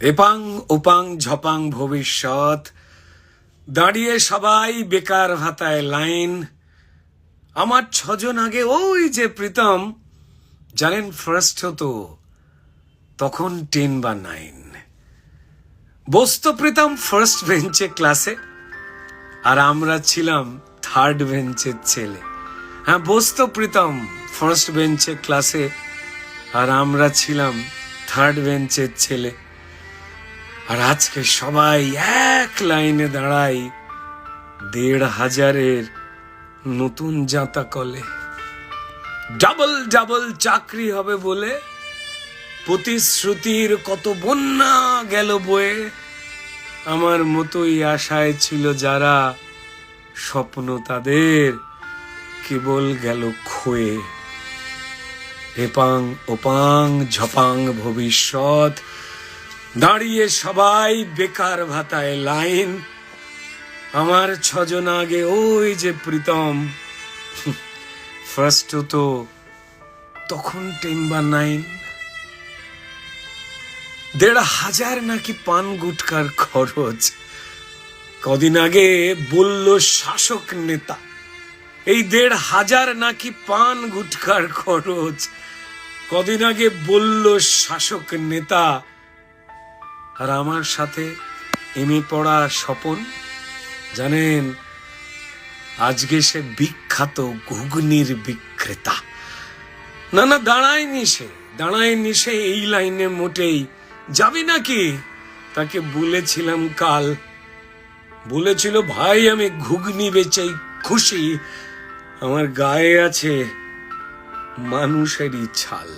এপাং ওপাং ঝপাং ভবিষ্যৎ, দাঁড়িয়ে সবাই বেকার ভাতায় লাইন। আমার 6 জন আগে ওই যে প্রীতম, জানেন ফার্স্ট হতো তখন 10 বা 9। বসতো প্রীতম ফার্স্ট বেঞ্চে ক্লাসে, আর আমরা ছিলাম থার্ড বেঞ্চের ছেলে। হ্যাঁ, বসতো প্রীতম ফার্স্ট বেঞ্চে ক্লাসে, আর আমরা ছিলাম থার্ড বেঞ্চের ছেলে। আর আজকে সবাই এক লাইনে দাঁড়াই 1,500-এর নতুন জাতা কলে। ডাবল ডাবল চাকরি হবে বলে প্রতিশ্রুতির কত বন্যা গেল বয়ে। আমার মতোই আশায় ছিল যারা, স্বপ্ন তাদের কেবল গেল ক্ষয়ে। এপাং ওপাং ঝপাং ভবিষ্যৎ, দাঁড়িয়ে সবাই বেকার ভাতায় লাইন। আমার 6 জন আগে ওই যে প্রীতম, ফার্স্ট হতো তখন 10 বা 9। 1,500 নাকি পান গুটকার খরচ, কদিন আগে বলল শাসক নেতা। এই 1,500 নাকি পান গুটকার খরচ, কদিন আগে বলল শাসক নেতা। আর আমার সাথে এমএ পড়া স্বপন, জানেন আজকে সে বিখ্যাত ঘুগনির বিক্রেতা। না না, দাঁড়ায়নি সে এই লাইনে মোটেই। যাবি নাকি? তাকে বলেছিলাম কাল, বলেছিল ভাই আমি ঘুগনি বেচেই খুশি, আমার গায়ে আছে মানুষেরই ছাল।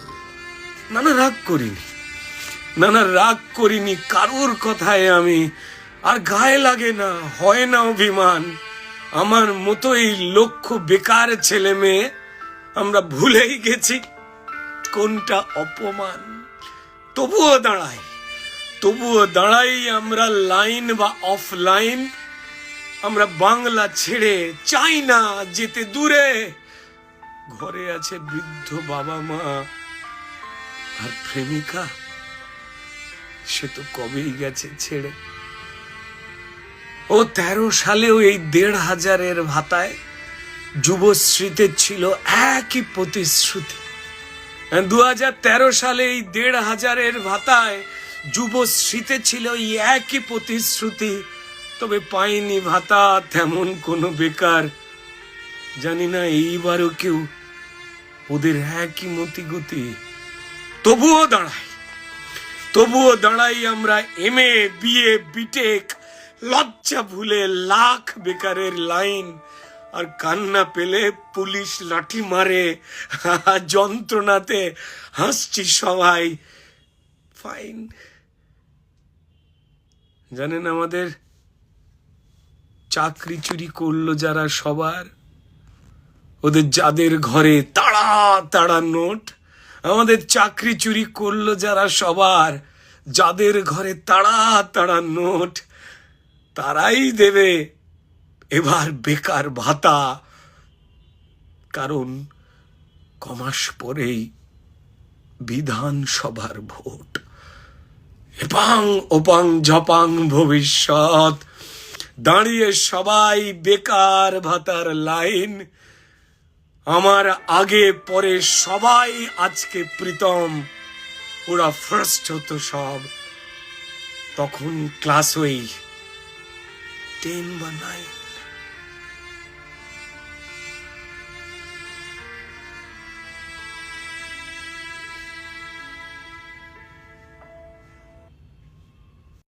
না না, রাগ করিনি কারোর কথায় আমি, আর গায়ে লাগে না, হয় না অভিমান। আমার মতোই লক্ষ বেকার ছেলে মেয়ে, আমরা ভুলেই গেছি কোনটা অপমান। তবুও দাঁড়াই আমরা লাইন বা অফলাইন। আমরা বাংলা ছেড়ে চাই না যেতে দূরে। ঘরে আছে বৃদ্ধ বাবা মা আর প্রেমিকা, সে তো কবেই গেছে ছেড়ে। ও 13 সালেও এই 1,500-এর ভাতায় যুবশ্রীতে ছিল একই প্রতিশ্রুতি। 2013 সালে এই 1,500-এর ভাতায় যুবশ্রীতে ছিল এই একই প্রতিশ্রুতি। তবে পাইনি ভাতা তেমন কোনো বেকার। জানি না এইবারও কেউ ওদের একই মতিগতি। তবুও দাঁড়াই আমরা এমএ বিএ বিটেক, লজ্জা ভুলে লাখ বেকারের লাইন। আর কান্না পেলে পুলিশ লাঠি মারে, যন্ত্রণাতে হাসছি সবাই ফাইন। জানেন আমাদের চাকরি চুরি করলো যারা, সবার ওদের যাদের ঘরে তাড়া তাড়া নোট। আমাদের চাকরি চুরি করলো যারা, সবার যাদের ঘরে তাড়া তাড়া নোট, তারাই দেবে এবার বেকার ভাতা। কারণ কমাস পরেই বিধানসভার ভোট। এপাং ওপাং ঝপাং ভবিষ্যৎ, দাঁড়িয়ে সবাই বেকার ভাতার লাইন। আমার আগে পরে সবাই আজকে প্রীতম, ওরা ফার্স্ট হতো সব তখন ক্লাস ওই 10 বা 9।